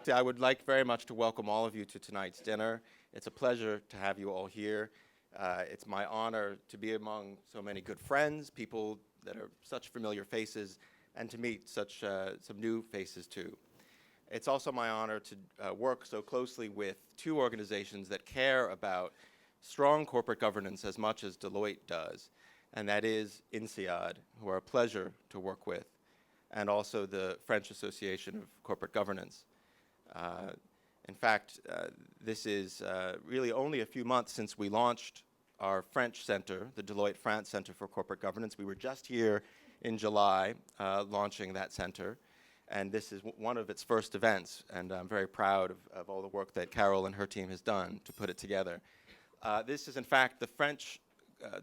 fact, I would like very much to welcome all of you to tonight's dinner. It's a pleasure to have you all here. It's my honor to be among so many good friends, people that are such familiar faces, and to meet such some new faces too. It's also my honor to work so closely with two organizations that care about strong corporate governance as much as Deloitte does, and that is INSEAD, who are a pleasure to work with, and also the French Association of Corporate Governance. In fact, this is really only a few months since we launched our French center, the Deloitte France Center for Corporate Governance. We were just here in July launching that center, and this is one of its first events, and I'm very proud of all the work that Carol and her team has done to put it together. This is in fact the French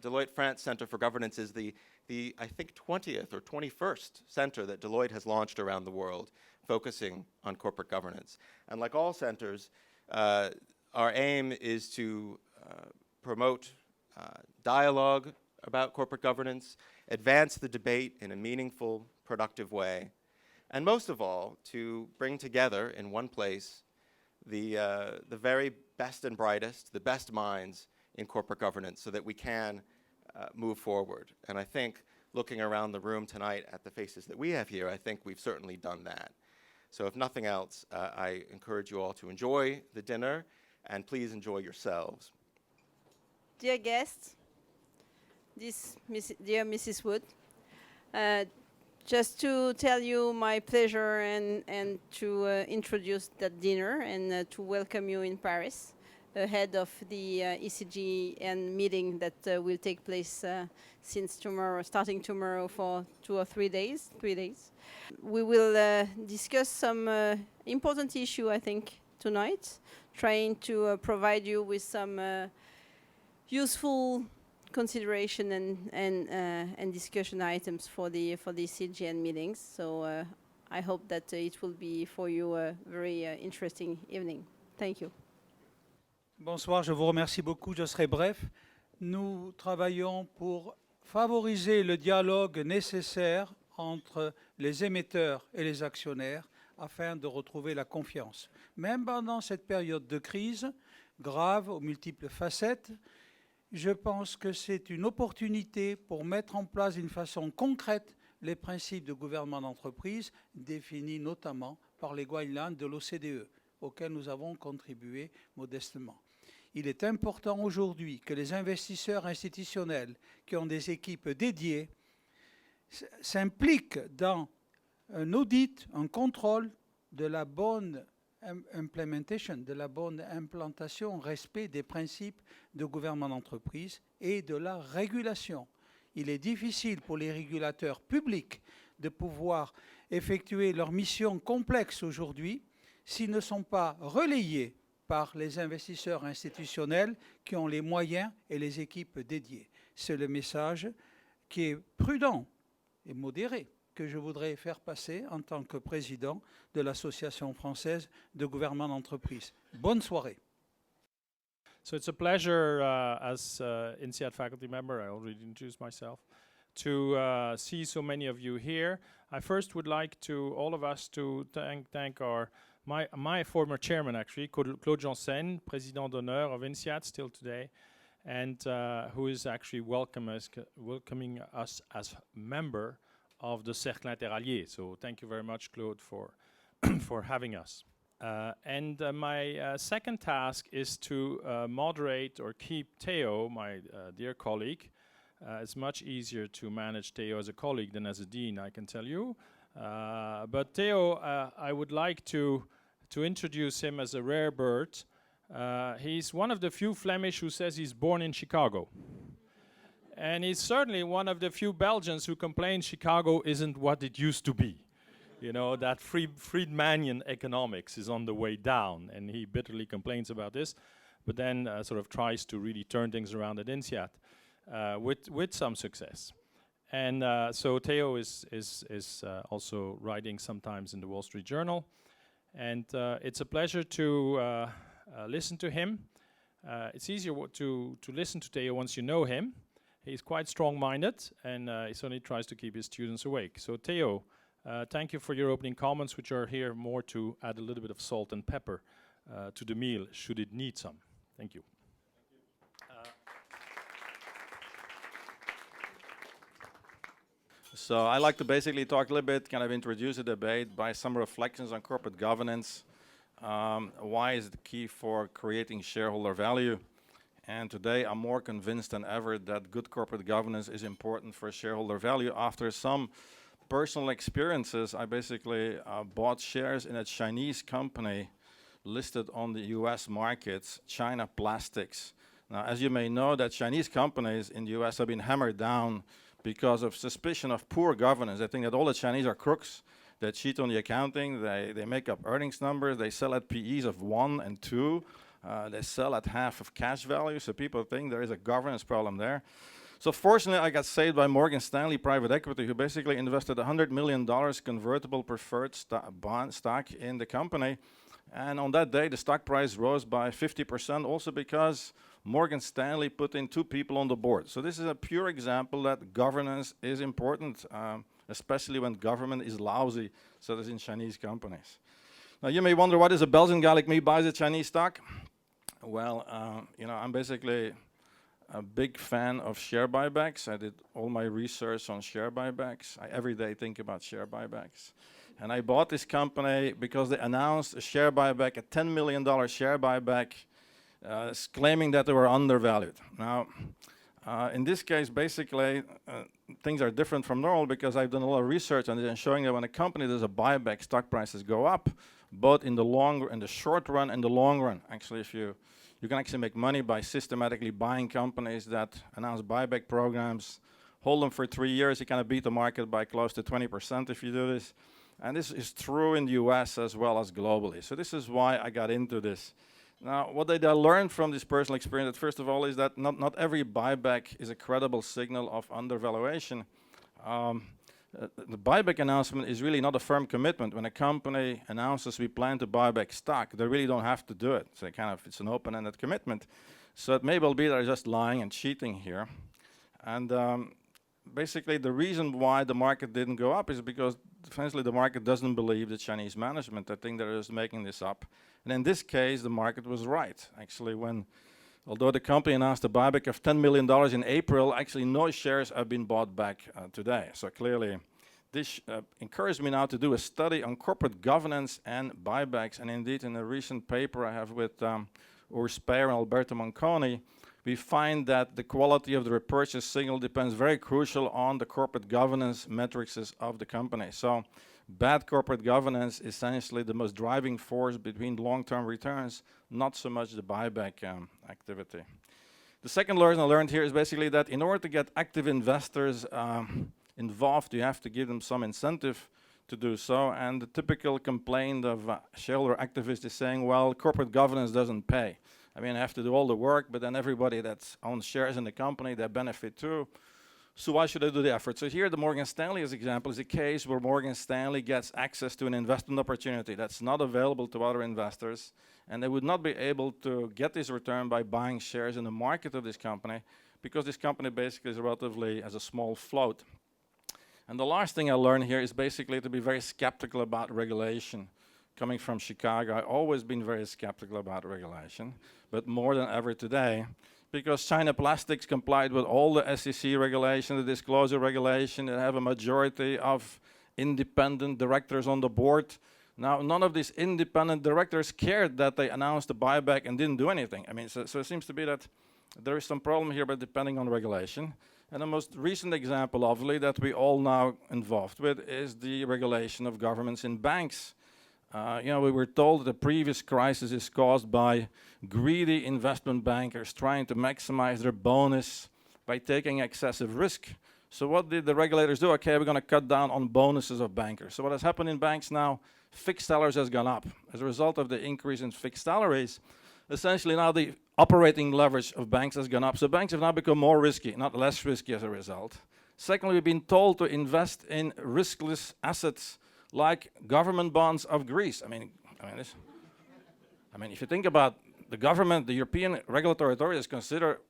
Deloitte France Center for Governance is the I think 20th or 21st center that Deloitte has launched around the world focusing on corporate governance. And like all centers, our aim is to promote dialogue about corporate governance, advance the debate in a meaningful, productive way, and most of all, to bring together in one place the very best and brightest, the best minds in corporate governance so that we can move forward. And I think looking around the room tonight at the faces that we have here, I think we've certainly done that. So if nothing else, I encourage you all to enjoy the dinner and please enjoy yourselves. Dear guests, dear Mrs. Wood, just to tell you my pleasure and to introduce that dinner and to welcome you in Paris ahead of the ECG and meeting that will take place since tomorrow, starting tomorrow for 2 or 3 days. We will discuss some important issue, I think, tonight, trying to provide you with some useful consideration and discussion items for the CGN meetings. So I hope that it will be for you a very interesting evening. Thank you. Bonsoir, je vous remercie beaucoup, je serai bref. Nous travaillons pour favoriser le dialogue nécessaire entre les émetteurs et les actionnaires afin de retrouver la confiance. Même pendant cette période de crise grave aux multiples facettes, je pense que c'est une opportunité pour mettre en place d'une façon concrète les principes de gouvernement d'entreprise définis notamment par les guidelines de l'OCDE, auxquels nous avons contribué modestement. Il est important aujourd'hui que les investisseurs institutionnels qui ont des équipes dédiées s'impliquent dans un audit, un contrôle de la bonne implementation, de la bonne implantation, respect des principes de gouvernement d'entreprise et de la régulation. Il est difficile pour les régulateurs publics de pouvoir effectuer leur mission complexe aujourd'hui s'ils ne sont pas relayés par les investisseurs institutionnels qui ont les moyens et les équipes dédiées. C'est le message qui est prudent et modéré que je voudrais faire passer en tant que président de l'Association française de gouvernement d'entreprise. Bonne soirée. So it's a pleasure as INSEAD faculty member, I already introduced myself, to see so many of you here. I first would like to, all of us, to thank my former chairman, actually, Claude Janssen, Président d'honneur of INSEAD still today, and who is actually welcoming us as member of the Cercle Interallié. So thank you very much, Claude, for, for having us. And my second task is to moderate or keep Theo, my dear colleague. It's much easier to manage Theo as a colleague than as a dean, I can tell you. But Theo, I would like to introduce him as a rare bird. He's one of the few Flemish who says he's born in Chicago. And he's certainly one of the few Belgians who complain Chicago isn't what it used to be. You know, that Friedmanian economics is on the way down, and he bitterly complains about this, but then sort of tries to really turn things around at INSEAD with some success. And so Theo is also writing sometimes in the Wall Street Journal, and it's a pleasure to listen to him. It's easier to listen to Theo once you know him. He's quite strong-minded, and he certainly tries to keep his students awake. So Theo, Thank you for your opening comments, which are here more to add a little bit of salt and pepper to the meal, should it need some. Thank you. So I like to basically talk a little bit, kind of introduce the debate by some reflections on corporate governance. Why is it key for creating shareholder value? And today I'm more convinced than ever that good corporate governance is important for shareholder value. After some personal experiences, I basically bought shares in a Chinese company listed on the US markets, China Plastics. Now, as you may know, that Chinese companies in the US have been hammered down because of suspicion of poor governance. I think that all the Chinese are crooks. They cheat on the accounting, they make up earnings numbers, they sell at PEs of 1 and 2, they sell at half of cash value, so people think there is a governance problem there. So fortunately, I got saved by Morgan Stanley Private Equity, who basically invested $100 million convertible preferred stock in the company. And on that day, the stock price rose by 50%, also because Morgan Stanley put in 2 people on the board. So this is a pure example that governance is important, especially when government is lousy, so as in Chinese companies. Now you may wonder, what is a Belgian guy like me buys a Chinese stock? Well, you know, I'm basically a big fan of share buybacks. I did all my research on share buybacks. I every day think about share buybacks. And I bought this company because they announced a share buyback, a $10 million share buyback, claiming that they were undervalued. Now, in this case, basically, things are different from normal because I've done a lot of research on it and showing that when a company does a buyback, stock prices go up, both in the short run and the long run. Actually, if you can actually make money by systematically buying companies that announce buyback programs, hold them for 3 years, you kind of beat the market by close to 20% if you do this. And this is true in the US as well as globally. So this is why I got into this. Now, what I learned from this personal experience, first of all, is that not every buyback is a credible signal of undervaluation. The buyback announcement is really not a firm commitment. When a company announces we plan to buy back stock, they really don't have to do it. So it's an open-ended commitment. So it may well be they're just lying and cheating here. And basically, the reason why the market didn't go up is because essentially the market doesn't believe the Chinese management. I think they're just making this up. And in this case, the market was right. Actually, although the company announced a buyback of $10 million in April, actually no shares have been bought back today. So clearly, this encouraged me now to do a study on corporate governance and buybacks. And indeed, in a recent paper I have with Urs Speyer and Alberto Manconi, we find that the quality of the repurchase signal depends very crucial on the corporate governance metrics of the company. So bad corporate governance is essentially the most driving force between long-term returns, not so much the buyback activity. The second lesson I learned here is basically that in order to get active investors involved, you have to give them some incentive to do so. And the typical complaint of shareholder activists is saying, well, corporate governance doesn't pay. I mean, I have to do all the work, but then everybody that owns shares in the company, they benefit too. So why should I do the effort? So here the Morgan Stanley example is a case where Morgan Stanley gets access to an investment opportunity that's not available to other investors, and they would not be able to get this return by buying shares in the market of this company, because this company basically has a small float. And the last thing I learned here is basically to be very skeptical about regulation. Coming from Chicago, I've always been very skeptical about regulation, but more than ever today, because China Plastics complied with all the SEC regulation, the disclosure regulation. They have a majority of independent directors on the board. Now, none of these independent directors cared that they announced a buyback and didn't do anything. I mean, so it seems to be that there is some problem here, but depending on regulation. And the most recent example, obviously, that we all now involved with is the regulation of governments in banks. You know, we were told that the previous crisis is caused by greedy investment bankers trying to maximize their bonus by taking excessive risk. So what did the regulators do? Okay, we're going to cut down on bonuses of bankers. So what has happened in banks now, fixed salaries has gone up. As a result of the increase in fixed salaries, essentially now the operating leverage of banks has gone up. So banks have now become more risky, not less risky as a result. Secondly, we've been told to invest in riskless assets like government bonds of Greece. I mean, if you think about the government, the European regulatory authorities consider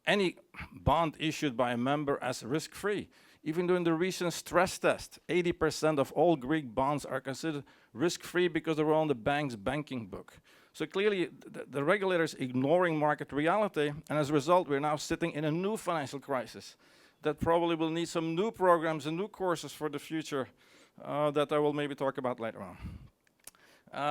any bond issued by a member as risk-free. Even during the recent stress test, 80% of all Greek bonds are considered risk-free because they're on the bank's banking book. So clearly, the regulator is ignoring market reality, and as a result, we're now sitting in a new financial crisis that probably will need some new programs and new courses for the future that I will maybe talk about later on.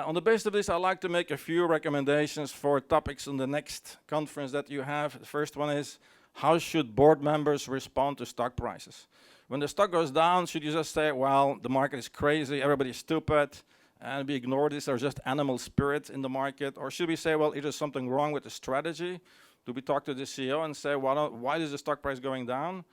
On the basis of this, I'd like to make a few recommendations for topics on the next conference that you have. The first one is, how should board members respond to stock prices? When the stock goes down, should you just say, well, the market is crazy, everybody's stupid, and we ignore this, there's just animal spirits in the market? Or should we say, well, is there something wrong with the strategy? Do we talk to the CEO and say, well, why is the stock price going down?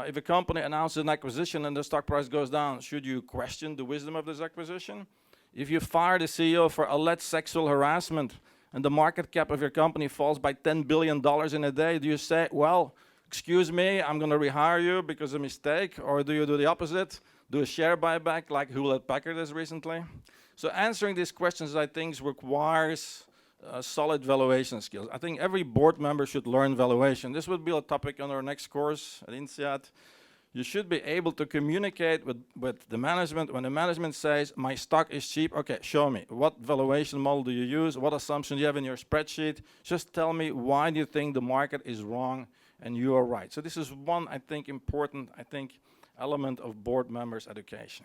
If a company announces an acquisition and the stock price goes down, should you question the wisdom of this acquisition? If you fire the CEO for alleged sexual harassment and the market cap of your company falls by $10 billion in a day, do you say, well, excuse me, I'm going to rehire you because of a mistake? Or do you do the opposite, do a share buyback like Hewlett-Packard has recently? So answering these questions, I think, requires solid valuation skills. I think every board member should learn valuation. This would be a topic on our next course at INSEAD. You should be able to communicate with the management. When the management says, my stock is cheap, okay, show me. What valuation model do you use? What assumption do you have in your spreadsheet? Just tell me, why do you think the market is wrong and you are right? So this is one, I think, important, element of board members' education.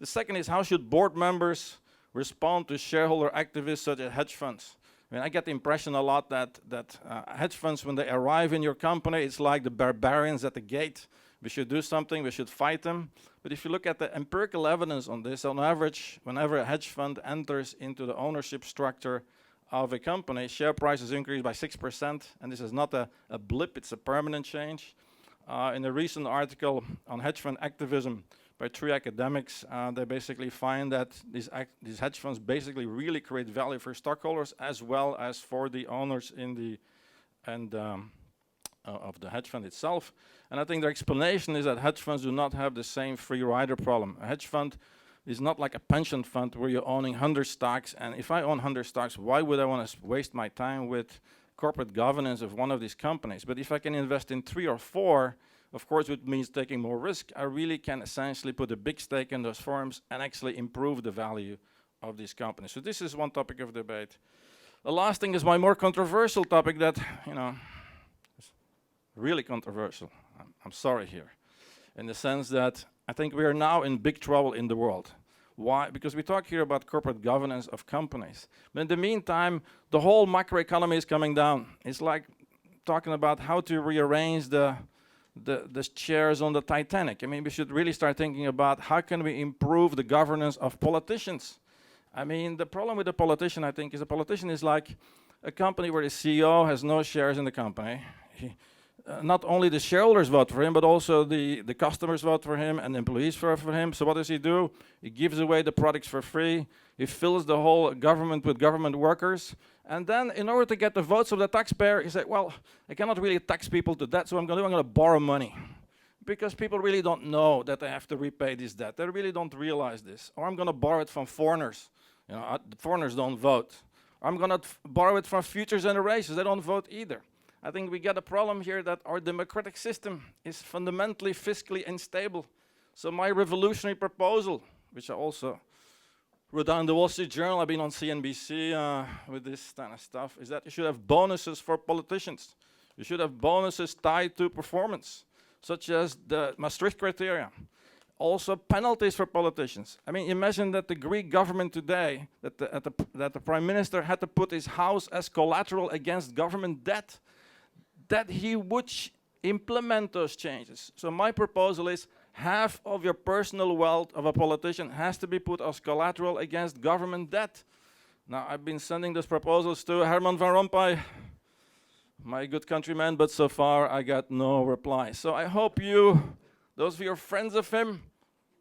The second is, how should board members respond to shareholder activists such as hedge funds? I mean, I get the impression a lot that hedge funds, when they arrive in your company, it's like the barbarians at the gate. We should do something, we should fight them. But if you look at the empirical evidence on this, on average, whenever a hedge fund enters into the ownership structure of a company, share prices increase by 6%, and this is not a blip, it's a permanent change. In a recent article on hedge fund activism by 3 academics, they basically find that these hedge funds basically really create value for stockholders as well as for the owners in the of the hedge fund itself. And I think their explanation is that hedge funds do not have the same free rider problem. A hedge fund is not like a pension fund where you're owning 100 stocks, and if I own 100 stocks, why would I want to waste my time with corporate governance of one of these companies? But if I can invest in 3 or 4, of course, it means taking more risk. I really can essentially put a big stake in those firms and actually improve the value of these companies. So this is one topic of debate. The last thing is my more controversial topic that, is really controversial. I'm sorry here, in the sense that I think we are now in big trouble in the world. Why? Because we talk here about corporate governance of companies. But in the meantime, the whole macroeconomy is coming down. It's like talking about how to rearrange the chairs on the Titanic. I mean, we should really start thinking about how can we improve the governance of politicians. I mean, the problem with a politician, I think, is a politician is like a company where the CEO has no shares in the company. Not only the shareholders vote for him, but also the customers vote for him and the employees vote for him. So what does he do? He gives away the products for free. He fills the whole government with government workers. And then in order to get the votes of the taxpayer, he said, well, I cannot really tax people to debt, so I'm going to borrow money. Because people really don't know that they have to repay this debt. They really don't realize this. Or I'm going to borrow it from foreigners. Foreigners don't vote. Or I'm going to borrow it from future generations. They don't vote either. I think we got a problem here that our democratic system is fundamentally fiscally unstable. So my revolutionary proposal, which I also wrote down in the Wall Street Journal, I've been on CNBC with this kind of stuff, is that you should have bonuses for politicians. You should have bonuses tied to performance, such as the Maastricht criteria. Also penalties for politicians. I mean, imagine that the Greek government today, that the prime minister had to put his house as collateral against government debt, that he would implement those changes. So my proposal is half of your personal wealth of a politician has to be put as collateral against government debt. Now, I've been sending those proposals to Herman van Rompuy, my good countryman, but so far I got no reply. So I hope you, those of you who are friends of him,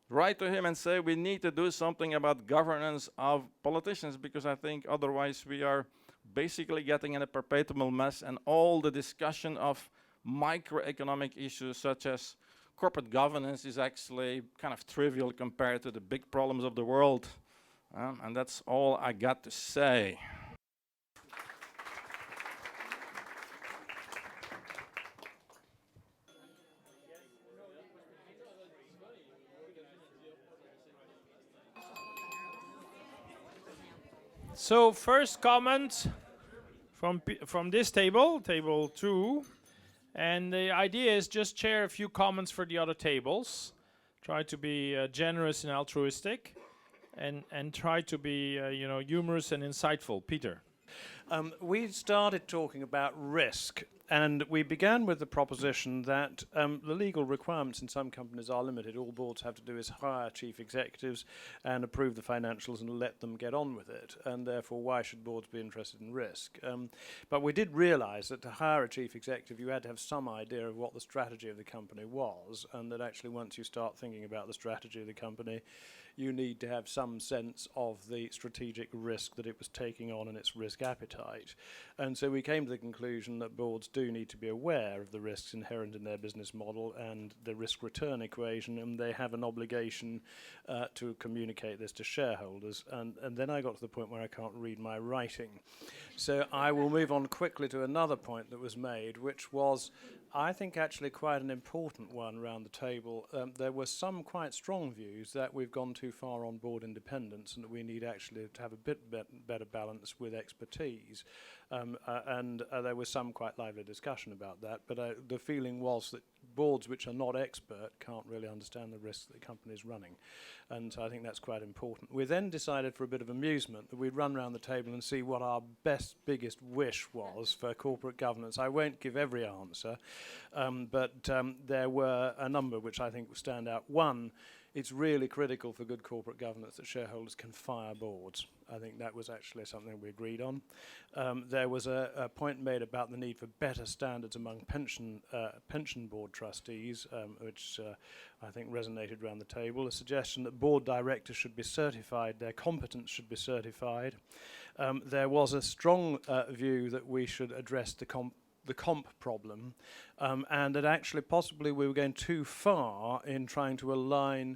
write to him and say we need to do something about governance of politicians, because I think otherwise we are basically getting in a perpetual mess, and all the discussion of microeconomic issues such as corporate governance is actually kind of trivial compared to the big problems of the world. And that's all I got to say. So first comment from this table, table 2. And the idea is just share a few comments for the other tables. Try to be generous and altruistic, and try to be humorous and insightful. Peter. We started talking about risk, and we began with the proposition that the legal requirements in some companies are limited. All boards have to do is hire chief executives and approve the financials and let them get on with it, and therefore why should boards be interested in risk? But we did realize that to hire a chief executive you had to have some idea of what the strategy of the company was, and that actually once you start thinking about the strategy of the company, you need to have some sense of the strategic risk that it was taking on and its risk appetite. And so we came to the conclusion that boards do need to be aware of the risks inherent in their business model and the risk-return equation, and they have an obligation to communicate this to shareholders. And then I got to the point where I can't read my writing. So I will move on quickly to another point that was made, which was, I think, actually quite an important one around the table. There were some quite strong views that we've gone too far on board independence and that we need actually to have a bit better balance with expertise. And there was some quite lively discussion about that, but the feeling was that boards which are not expert can't really understand the risks that the company is running. And so I think that's quite important. We then decided, for a bit of amusement, that we'd run around the table and see what our biggest wish was for corporate governance. I won't give every answer, but there were a number which I think stand out. One, it's really critical for good corporate governance that shareholders can fire boards. I think that was actually something we agreed on. There was a point made about the need for better standards among pension board trustees, which I think resonated around the table. A suggestion that board directors should be certified, their competence should be certified. There was a strong view that we should address the comp problem, and that actually possibly we were going too far in trying to align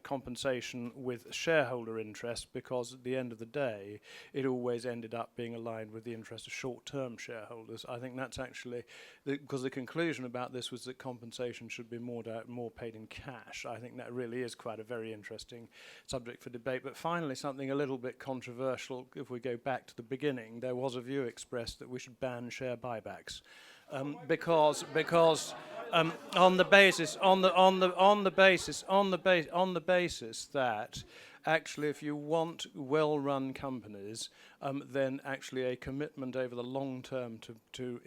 compensation with shareholder interest, because at the end of the day it always ended up being aligned with the interest of short-term shareholders. I think that's actually, because the conclusion about this was that compensation should be more paid in cash. I think that really is quite a very interesting subject for debate. But finally, something a little bit controversial, if we go back to the beginning, there was a view expressed that we should ban share buybacks. Because on the basis that actually if you want well-run companies, then actually a commitment over the long term to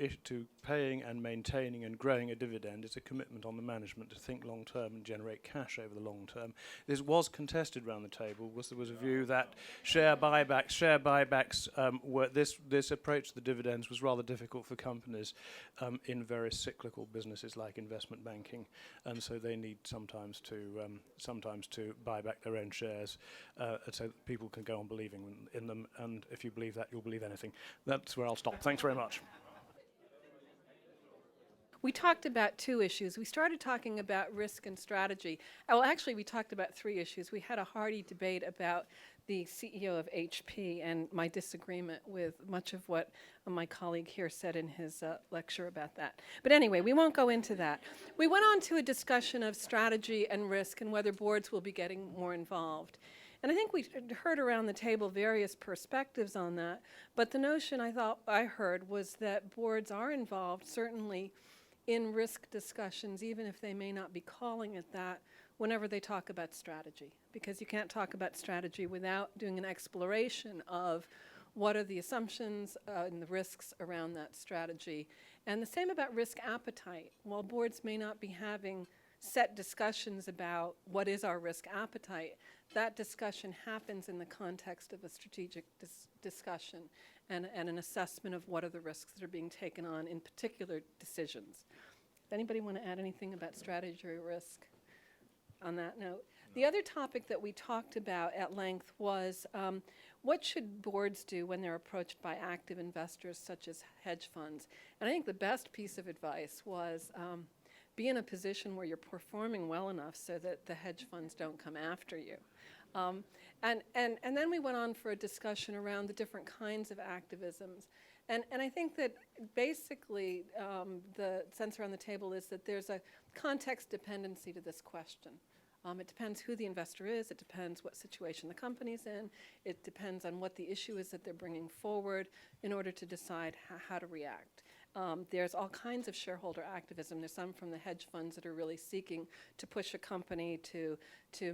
paying and maintaining and growing a dividend is a commitment on the management to think long term and generate cash over the long term. This was contested around the table. There was a view that share buybacks were this approach to the dividends was rather difficult for companies in very cyclical businesses like investment banking, and so they need sometimes to buy back their own shares so that people can go on believing in them. And if you believe that, you'll believe anything. That's where I'll stop. Thanks very much. We talked about two issues. We started talking about risk and strategy. Well, actually, we talked about three issues. We had a hearty debate about the CEO of HP and my disagreement with much of what my colleague here said in his lecture about that. But anyway, we won't go into that. We went on to a discussion of strategy and risk and whether boards will be getting more involved. And I think we heard around the table various perspectives on that, but the notion I heard was that boards are involved, certainly, in risk discussions, even if they may not be calling it that, whenever they talk about strategy. Because you can't talk about strategy without doing an exploration of what are the assumptions and the risks around that strategy. And the same about risk appetite. While boards may not be having set discussions about what is our risk appetite, that discussion happens in the context of a strategic discussion and an assessment of what are the risks that are being taken on in particular decisions. Does anybody want to add anything about strategy or risk on that note? The other topic that we talked about at length was what should boards do when they're approached by active investors such as hedge funds? And I think the best piece of advice was be in a position where you're performing well enough so that the hedge funds don't come after you. And then we went on for a discussion around the different kinds of activisms. And I think that basically the sense around the table is that there's a context dependency to this question. It depends who the investor is. It depends what situation the company's in. It depends on what the issue is that they're bringing forward in order to decide how to react. There's all kinds of shareholder activism. There's some from the hedge funds that are really seeking to push a company to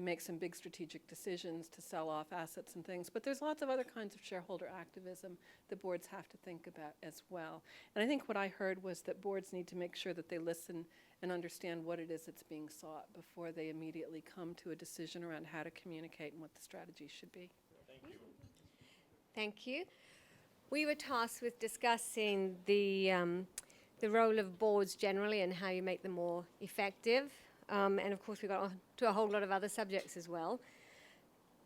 make some big strategic decisions, to sell off assets and things. But there's lots of other kinds of shareholder activism that boards have to think about as well. And I think what I heard was that boards need to make sure that they listen and understand what it is that's being sought before they immediately come to a decision around how to communicate and what the strategy should be. Thank you. We were tasked with discussing the role of boards generally and how you make them more effective. And of course, we got on to a whole lot of other subjects as well.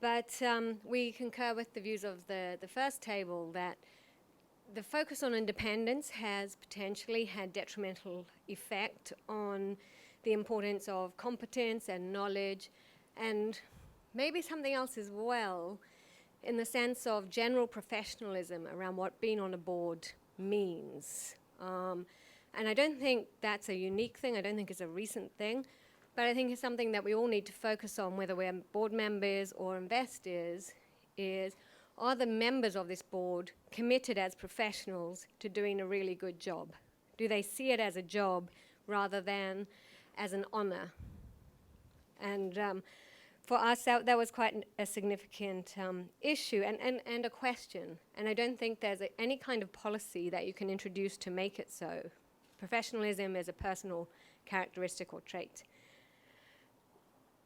But we concur with the views of the first table that the focus on independence has potentially had detrimental effect on the importance of competence and knowledge, and maybe something else as well, in the sense of general professionalism around what being on a board means. And I don't think that's a unique thing. I don't think it's a recent thing. But I think it's something that we all need to focus on, whether we're board members or investors, is are the members of this board committed as professionals to doing a really good job? Do they see it as a job rather than as an honor? And for us, that was quite a significant issue and a question. And I don't think there's any kind of policy that you can introduce to make it so. Professionalism is a personal characteristic or trait.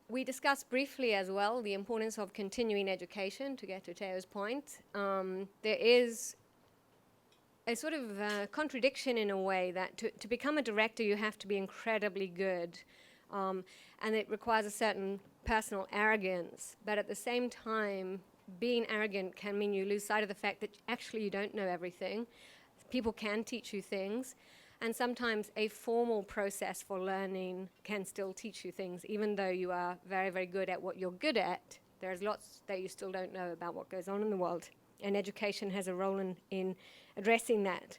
We discussed briefly as well the importance of continuing education, to get to Teo's point. There is a sort of contradiction in a way that to become a director, you have to be incredibly good. And it requires a certain personal arrogance. But at the same time, being arrogant can mean you lose sight of the fact that actually you don't know everything. People can teach you things. And sometimes a formal process for learning can still teach you things, even though you are very, very good at what you're good at. There's lots that you still don't know about what goes on in the world. And education has a role in addressing that.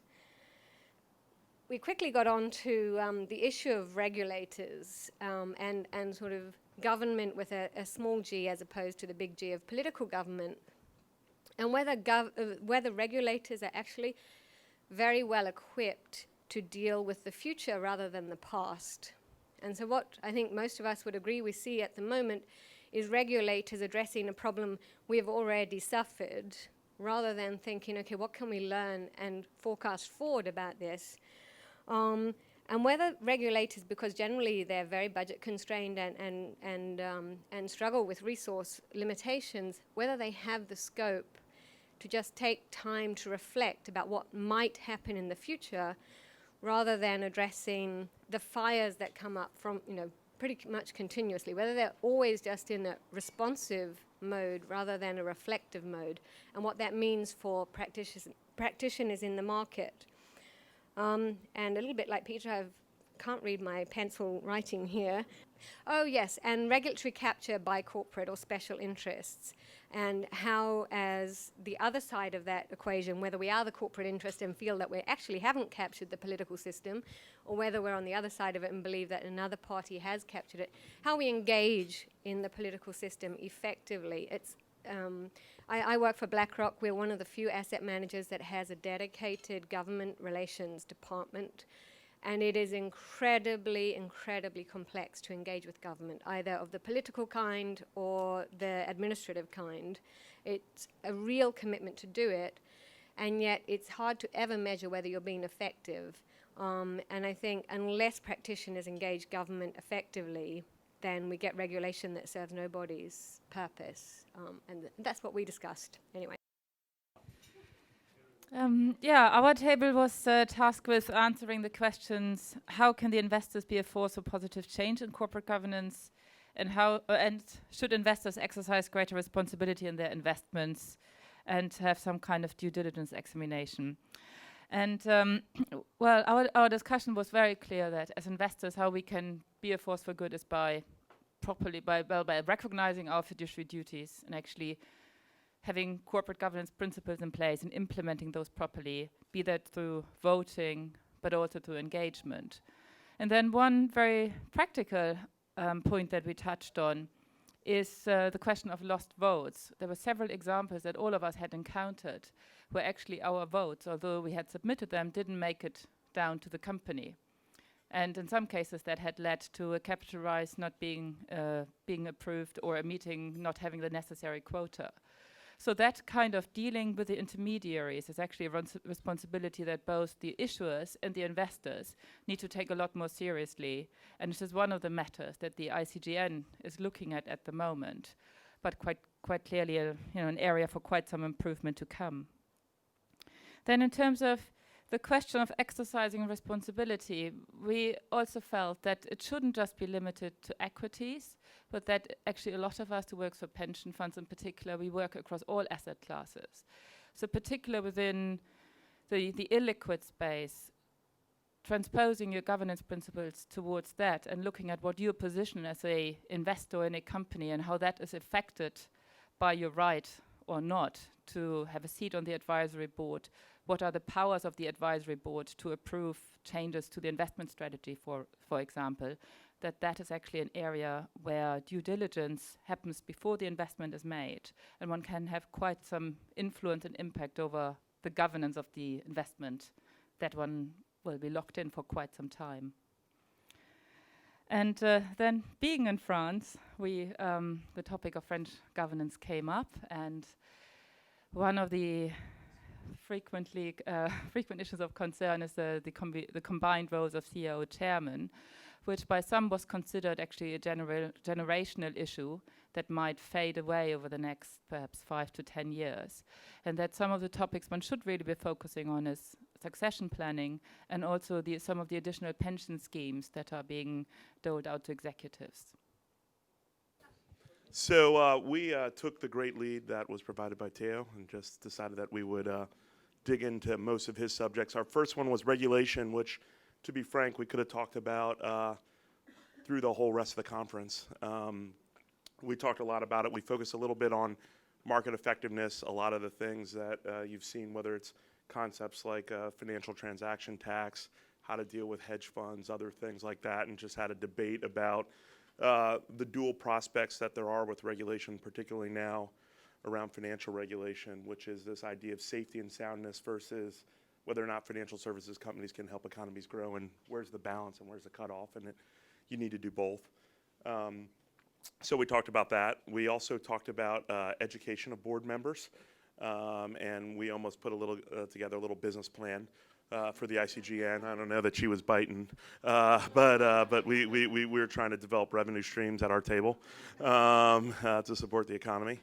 We quickly got on to the issue of regulators and sort of government with a small g as opposed to the big G of political government, and whether regulators are actually very well equipped to deal with the future rather than the past. And so what I think most of us would agree we see at the moment is regulators addressing a problem we've already suffered, rather than thinking, okay, what can we learn and forecast forward about this? And whether regulators, because generally they're very budget constrained and struggle with resource limitations, whether they have the scope to just take time to reflect about what might happen in the future, rather than addressing the fires that come up from, pretty much continuously, whether they're always just in a responsive mode rather than a reflective mode, and what that means for practitioners in the market. And a little bit like Peter, I can't read my pencil writing here. Oh yes, and regulatory capture by corporate or special interests, and how as the other side of that equation, whether we are the corporate interest and feel that we actually haven't captured the political system, or whether we're on the other side of it and believe that another party has captured it, how we engage in the political system effectively. It's I work for BlackRock. We're one of the few asset managers that has a dedicated government relations department. And it is incredibly, incredibly complex to engage with government, either of the political kind or the administrative kind. It's a real commitment to do it, and yet it's hard to ever measure whether you're being effective. And I think unless practitioners engage government effectively, then we get regulation that serves nobody's purpose. And that's what we discussed, anyway. Our table was tasked with answering the questions: how can the investors be a force for positive change in corporate governance, and and should investors exercise greater responsibility in their investments and have some kind of due diligence examination? And our discussion was very clear that as investors, how we can be a force for good is by recognizing our fiduciary duties and actually having corporate governance principles in place and implementing those properly, be that through voting, but also through engagement. And then one very practical point that we touched on is the question of lost votes. There were several examples that all of us had encountered where actually our votes, although we had submitted them, didn't make it down to the company. And in some cases that had led to a capital rise not being approved or a meeting not having the necessary quota. So that kind of dealing with the intermediaries is actually a responsibility that both the issuers and the investors need to take a lot more seriously. And this is one of the matters that the ICGN is looking at the moment, but quite clearly an area for quite some improvement to come. Then in terms of the question of exercising responsibility, we also felt that it shouldn't just be limited to equities, but that actually a lot of us who work for pension funds in particular, we work across all asset classes. So particularly within the illiquid space, transposing your governance principles towards that and looking at what your position as a investor in a company and how that is affected by your right or not to have a seat on the advisory board. What are the powers of the advisory board to approve changes to the investment strategy, for example, that is actually an area where due diligence happens before the investment is made, and one can have quite some influence and impact over the governance of the investment that one will be locked in for quite some time. And then being in France, the topic of French governance came up, and one of the frequent issues of concern is the combined roles of CEO chairman, which by some was considered actually a generational issue that might fade away over the next perhaps 5 to 10 years. And that some of the topics one should really be focusing on is succession planning and also some of the additional pension schemes that are being doled out to executives. So we took the great lead that was provided by Theo and just decided that we would dig into most of his subjects. Our first one was regulation, which, to be frank, we could have talked about through the whole rest of the conference. We talked a lot about it. We focused a little bit on market effectiveness, a lot of the things that you've seen, whether it's concepts like financial transaction tax, how to deal with hedge funds, other things like that, and just had a debate about the dual prospects that there are with regulation, particularly now around financial regulation, which is this idea of safety and soundness versus whether or not financial services companies can help economies grow, and where's the balance and where's the cutoff, and you need to do both. So we talked about that. We also talked about education of board members, and we almost put together a little business plan for the ICGN. I don't know that she was biting, but we were trying to develop revenue streams at our table to support the economy.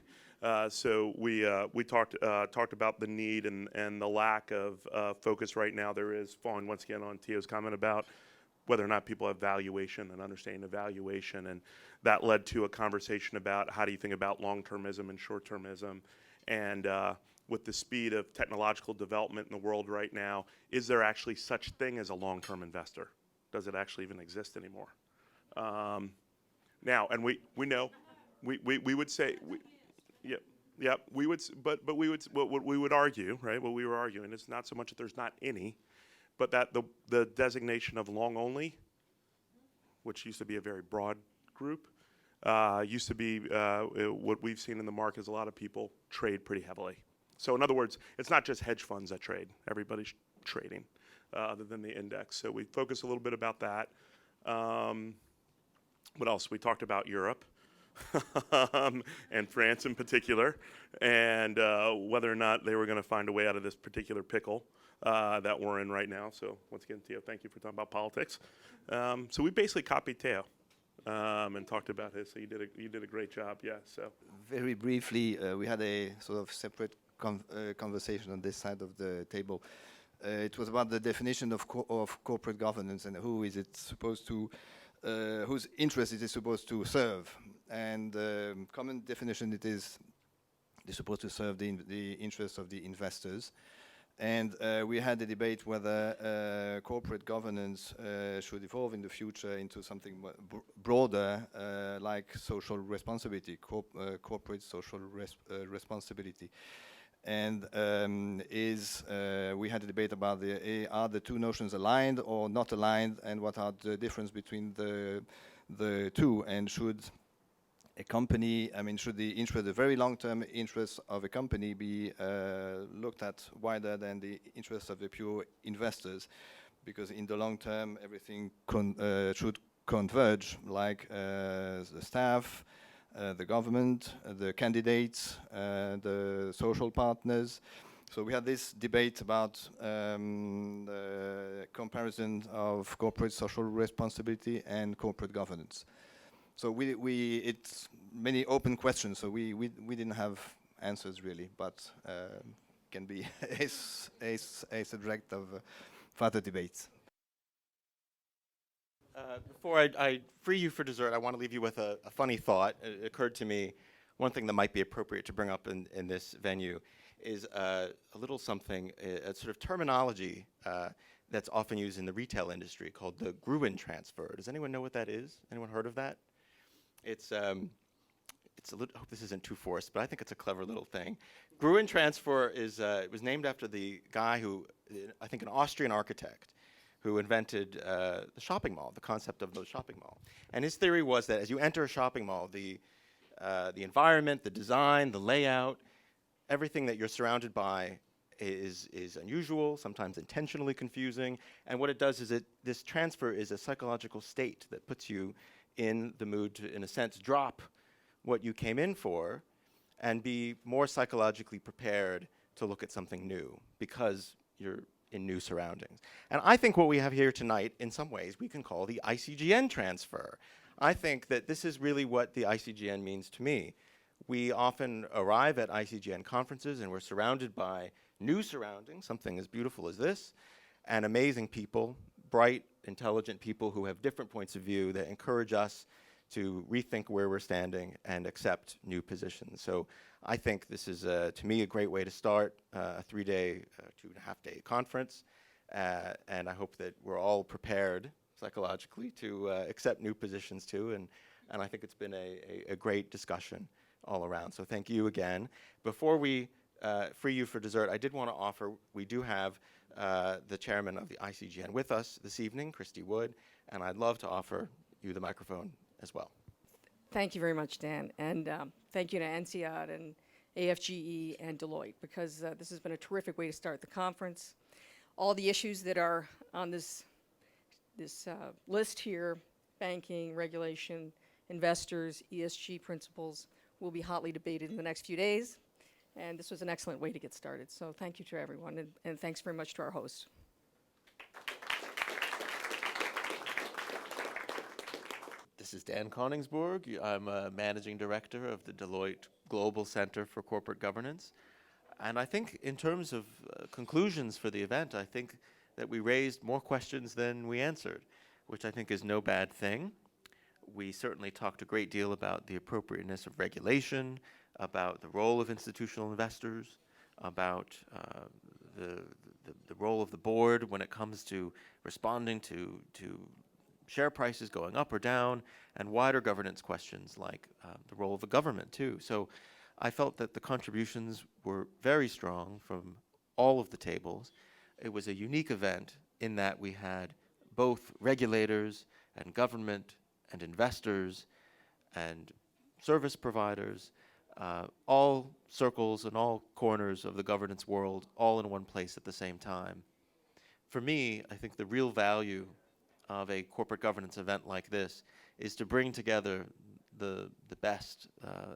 So we talked about the need and the lack of focus right now there is, following once again on Theo's comment about whether or not people have valuation and understanding of valuation, and that led to a conversation about how do you think about long-termism and short-termism, and with the speed of technological development in the world right now, is there actually such thing as a long-term investor? Does it actually even exist anymore? Now, and we know, we would say, we would, but we would, what we would argue, right? What we were arguing is not so much that there's not any, but that the designation of long only, which used to be a very broad group, used to be what we've seen in the market is a lot of people trade pretty heavily. So in other words, it's not just hedge funds that trade. Everybody's trading other than the index. So we focused a little bit about that. What else? We talked about Europe and France in particular, and whether or not they were going to find a way out of this particular pickle that we're in right now. So once again, Theo, thank you for talking about politics. So we basically copied Theo and talked about his. So you did a great job. Yeah. So very briefly, we had a sort of separate conversation on this side of the table. It was about the definition of corporate governance and who is it supposed to, whose interest it is supposed to serve. And common definition, it is supposed to serve the interests of the investors. And we had a debate whether corporate governance should evolve in the future into something broader, like social responsibility, corporate social responsibility. And we had a debate about are the two notions aligned or not aligned, and what are the difference between the two, and should a company, I mean, should the very long-term interests of a company be looked at wider than the interests of the pure investors? Because in the long term, everything should converge, like the staff, the government, the candidates, the social partners. So we had this debate about the comparison of corporate social responsibility and corporate governance. So it's many open questions, so we didn't have answers really, but can be a subject of further debates. Before I free you for dessert, I want to leave you with a funny thought. It occurred to me, one thing that might be appropriate to bring up in this venue is a little something, a sort of terminology that's often used in the retail industry called the Gruen transfer. Does anyone know what that is? Anyone heard of that? It's a little, I hope this isn't too forced, but I think it's a clever little thing. Gruen transfer is, it was named after the guy who, I think an Austrian architect, who invented the shopping mall, the concept of the shopping mall. And his theory was that as you enter a shopping mall, the environment, the design, the layout, everything that you're surrounded by is unusual, sometimes intentionally confusing. And what it does is this transfer is a psychological state that puts you in the mood to, in a sense, drop what you came in for and be more psychologically prepared to look at something new because you're in new surroundings. And I think what we have here tonight, in some ways, we can call the ICGN transfer. I think that this is really what the ICGN means to me. We often arrive at ICGN conferences and we're surrounded by new surroundings, something as beautiful as this, and amazing people, bright, intelligent people who have different points of view that encourage us to rethink where we're standing and accept new positions. So I think this is, to me, a great way to start a 3-day, 2.5-day conference. And I hope that we're all prepared psychologically to accept new positions too. And I think it's been a great discussion all around. So thank you again. Before we free you for dessert, I did want to offer, we do have the chairman of the ICGN with us this evening, Christy Wood, and I'd love to offer you the microphone as well. Thank you very much, Dan, and thank you to INSEAD and AFGE and Deloitte, because this has been a terrific way to start the conference. All the issues that are on this list here, banking, regulation, investors, ESG principles, will be hotly debated in the next few days, and this was an excellent way to get started. So thank you to everyone, and thanks very much to our hosts. This is Dan Koningsborg. I'm a managing director of the Deloitte Global Center for Corporate Governance. And I think in terms of conclusions for the event, I think that we raised more questions than we answered, which I think is no bad thing. We certainly talked a great deal about the appropriateness of regulation, about the role of institutional investors, about the role of the board when it comes to responding to share prices going up or down, and wider governance questions like the role of the government too. So I felt that the contributions were very strong from all of the tables. It was a unique event in that we had both regulators and government and investors and service providers, all circles and all corners of the governance world, all in one place at the same time. For me, I think the real value of a corporate governance event like this is to bring together the best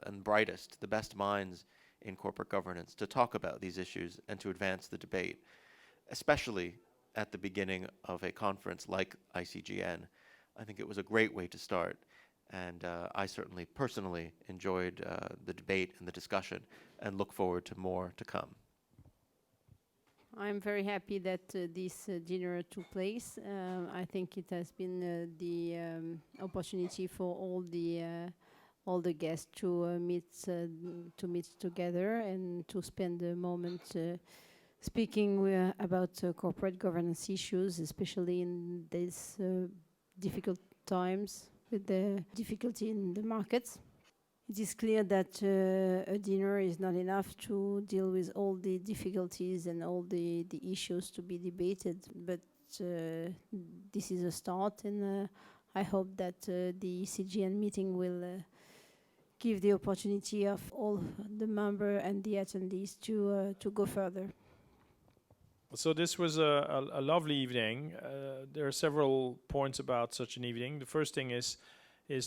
and brightest, the best minds in corporate governance to talk about these issues and to advance the debate, especially at the beginning of a conference like ICGN. I think it was a great way to start, and I certainly personally enjoyed the debate and the discussion and look forward to more to come. I'm very happy that this dinner took place. I think it has been the opportunity for all the guests to meet together and to spend a moment speaking about corporate governance issues, especially in these difficult times with the difficulty in the markets. It is clear that a dinner is not enough to deal with all the difficulties and all the issues to be debated, but this is a start, and I hope that the ECGN meeting will give the opportunity of all the members and the attendees to go further. So this was a lovely evening. There are several points about such an evening. The first thing is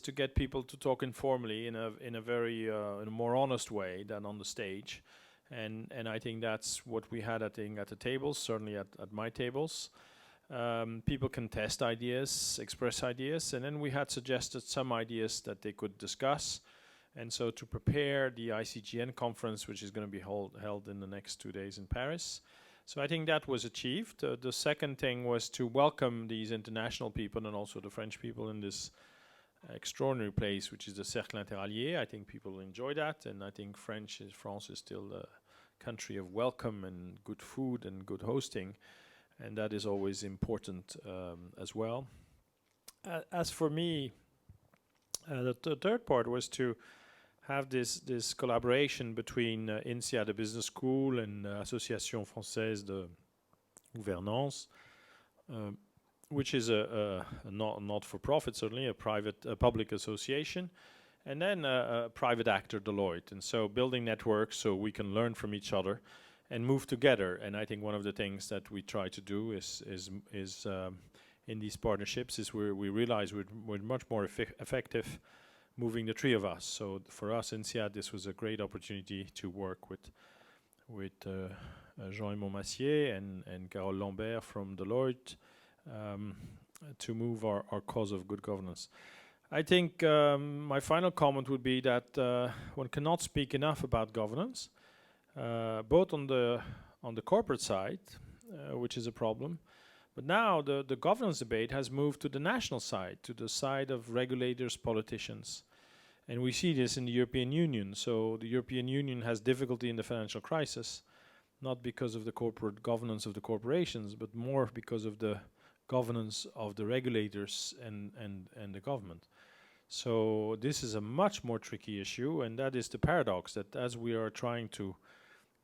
to get people to talk informally in a very in a more honest way than on the stage, and I think that's what we had at the tables, certainly at my tables. People can test ideas, express ideas, and then we had suggested some ideas that they could discuss. And so to prepare the ICGN conference, which is going to be held in the next 2 days in Paris. So I think that was achieved. The second thing was to welcome these international people and also the French people in this extraordinary place, which is the Cercle Interallié. I think people enjoy that, and I think France is still a country of welcome and good food and good hosting, and that is always important as well. As for me, the third part was to have this collaboration between INSEAD, the business school, and Association Française de Gouvernance, which is a not-for-profit, certainly, a public association, and then a private actor, Deloitte. And so building networks so we can learn from each other and move together. And I think one of the things that we try to do is in these partnerships is we realize we're much more effective moving the three of us. So for us, INSEAD, this was a great opportunity to work with Jean Montmassier and Carole Lambert from Deloitte to move our cause of good governance. I think my final comment would be that one cannot speak enough about governance, both on the corporate side, which is a problem, but now the governance debate has moved to the national side, to the side of regulators, politicians. And we see this in the European Union. So the European Union has difficulty in the financial crisis, not because of the corporate governance of the corporations, but more because of the governance of the regulators and the government. So this is a much more tricky issue, and that is the paradox that as we are trying to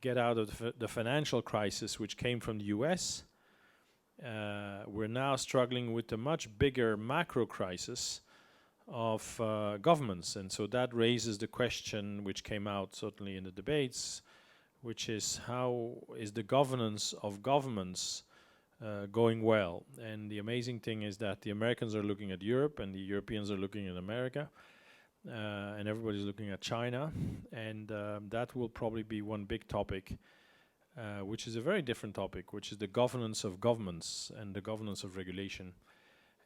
get out of the financial crisis which came from the US, we're now struggling with a much bigger macro crisis of governments. And so that raises the question which came out certainly in the debates, which is how is the governance of governments going well? And the amazing thing is that the Americans are looking at Europe and the Europeans are looking at America, and everybody's looking at China, and that will probably be one big topic, which is a very different topic, which is the governance of governments and the governance of regulation.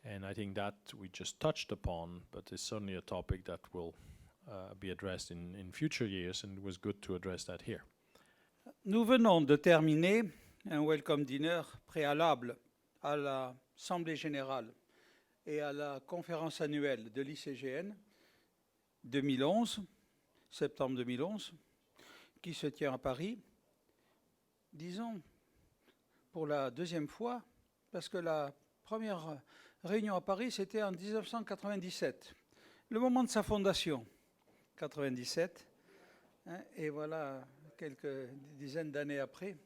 And I think that we just touched upon, but it's certainly a topic that will be addressed in future years, and it was good to address that here. Nous venons de terminer un welcome dinner préalable à l'Assemblée générale et à la conférence annuelle de l'ICGN 2011, septembre 2011, qui se tient à Paris, disons, pour la deuxième fois, parce que la première réunion à Paris, c'était en 1997, le moment de sa fondation, 97, hein, et voilà, quelques dizaines d'années après,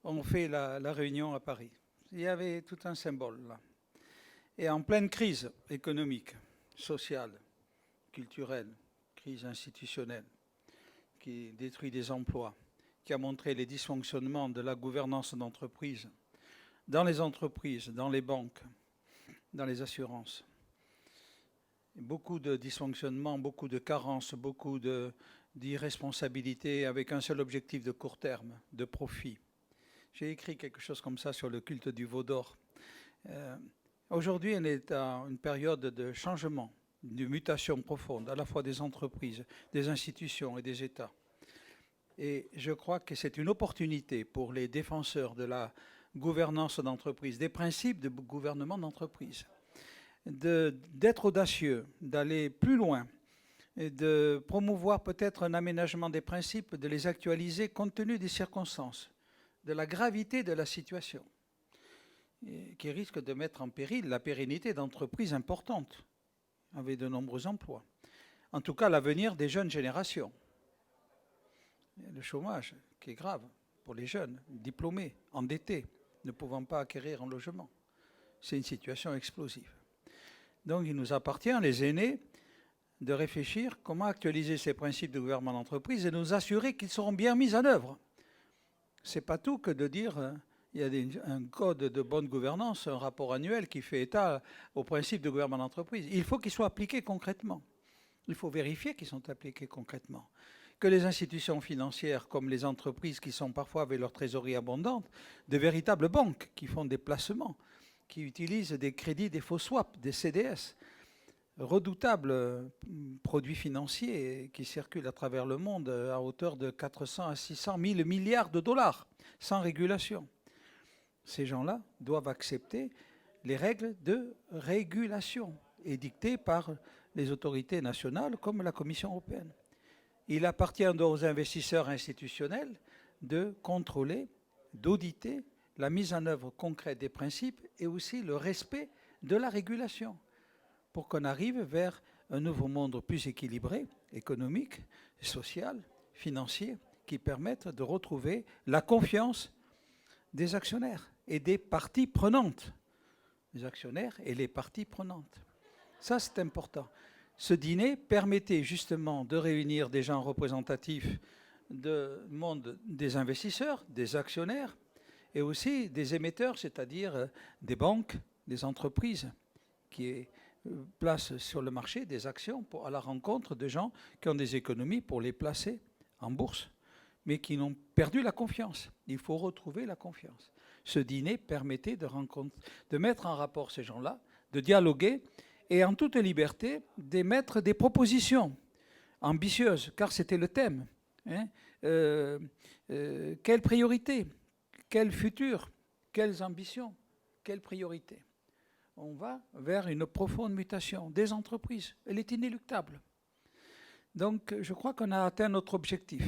on fait la réunion à Paris. Il y avait tout un symbole là. Et en pleine crise économique, sociale, culturelle, crise institutionnelle, qui détruit des emplois, qui a montré les dysfonctionnements de la gouvernance d'entreprise, dans les banques, dans les assurances. Beaucoup de dysfonctionnements, beaucoup de carences, beaucoup d'irresponsabilité avec un seul objectif de court terme, de profit. J'ai écrit quelque chose comme ça sur le culte du veau d'or. Aujourd'hui, on est à une période de changement, de mutation profonde, à la fois des entreprises, des institutions et des États. Et je crois que c'est une opportunité pour les défenseurs de la gouvernance d'entreprise, des principes de gouvernement d'entreprise, d'être audacieux, d'aller plus loin, et de promouvoir peut-être un aménagement des principes, de les actualiser compte tenu des circonstances, de la gravité de la situation, qui risque de mettre en péril la pérennité d'entreprises importantes, avec de nombreux emplois. En tout cas, l'avenir des jeunes générations. Le chômage, qui est grave pour les jeunes, diplômés, endettés, ne pouvant pas acquérir un logement. C'est une situation explosive. Donc il nous appartient, les aînés, de réfléchir comment actualiser ces principes de gouvernement d'entreprise et nous assurer qu'ils seront bien mis en œuvre. Ce n'est pas tout que de dire il y a un code de bonne gouvernance, un rapport annuel qui fait état aux principes de gouvernement d'entreprise. Il faut qu'ils soient appliqués concrètement. Il faut vérifier qu'ils sont appliqués concrètement. Que les institutions financières, comme les entreprises qui sont parfois avec leur trésorerie abondante, de véritables banques qui font des placements, qui utilisent des crédits, des faux swaps, des CDS, redoutables produits financiers qui circulent à travers le monde à hauteur de 400 à 600 000 milliards de dollars, sans régulation. Ces gens-là doivent accepter les règles de régulation édictées par les autorités nationales comme la Commission européenne. Il appartient donc aux investisseurs institutionnels de contrôler, d'auditer la mise en œuvre concrète des principes et aussi le respect de la régulation pour qu'on arrive vers un nouveau monde plus équilibré, économique, social, financier, qui permette de retrouver la confiance des actionnaires et des parties prenantes. Les actionnaires et les parties prenantes. Ça, c'est important. Ce dîner permettait justement de réunir des gens représentatifs du monde des investisseurs, des actionnaires, et aussi des émetteurs, c'est-à-dire des banques, des entreprises qui placent sur le marché des actions à la rencontre de gens qui ont des économies pour les placer en bourse, mais qui n'ont perdu la confiance. Il faut retrouver la confiance. Ce dîner permettait de mettre en rapport ces gens-là, de dialoguer et en toute liberté d'émettre des propositions ambitieuses, car c'était le thème. Quelles priorités? Quel futur? Quelles ambitions? Quelles priorités? On va vers une profonde mutation des entreprises. Elle est inéluctable. Donc, je crois qu'on a atteint notre objectif.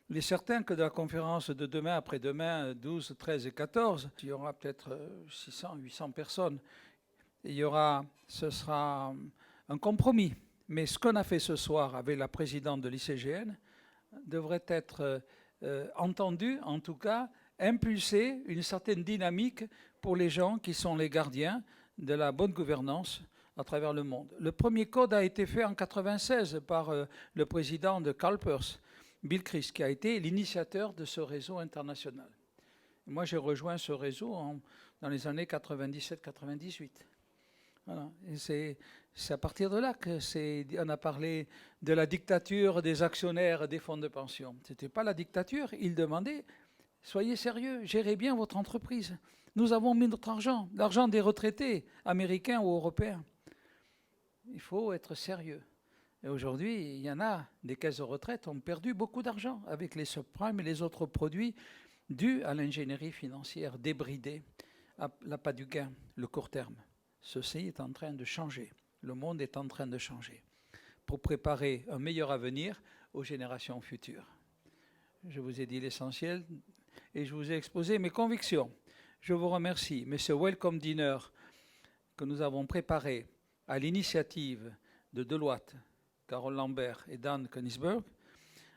Il est certain que dans la conférence de demain, après-demain, 12, 13 et 14, il y aura peut-être 600, 800 personnes. Ce sera un compromis. Mais ce qu'on a fait ce soir avec la présidente de l'ICGN devrait être entendu, en tout cas, impulser une certaine dynamique pour les gens qui sont les gardiens de la bonne gouvernance à travers le monde. Le premier code a été fait en 1996 par le président de CalPERS, Bill Christ, qui a été l'initiateur de ce réseau international. Moi, j'ai rejoint ce réseau dans les années 97-98. Voilà. Et c'est à partir de là qu'on a parlé de la dictature des actionnaires des fonds de pension. Ce n'était pas la dictature, ils demandaient « Soyez sérieux, gérez bien votre entreprise. Nous avons mis notre argent, l'argent des retraités américains ou européens. Il faut être sérieux. » Et aujourd'hui, il y en a, des caisses de retraite ont perdu beaucoup d'argent avec les subprimes et les autres produits dus à l'ingénierie financière débridée, à l'appât du gain, le court terme. Ceci est en train de changer. Le monde est en train de changer pour préparer un meilleur avenir aux générations futures. Je vous ai dit l'essentiel et je vous ai exposé mes convictions. Je vous remercie. Mais ce Welcome Dinner que nous avons préparé à l'initiative de Deloitte, Carole Lambert et Dan Koenigsberg,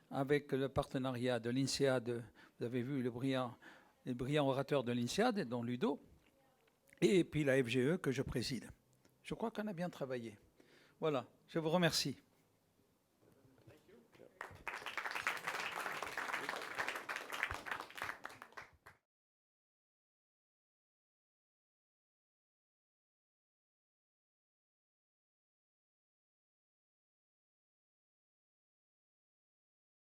avec le partenariat de l'INSEAD, vous avez vu les brillants orateurs de l'INSEAD, dont Ludo, et puis la AFGE que je préside. Je crois qu'on a bien travaillé. Voilà, je vous remercie.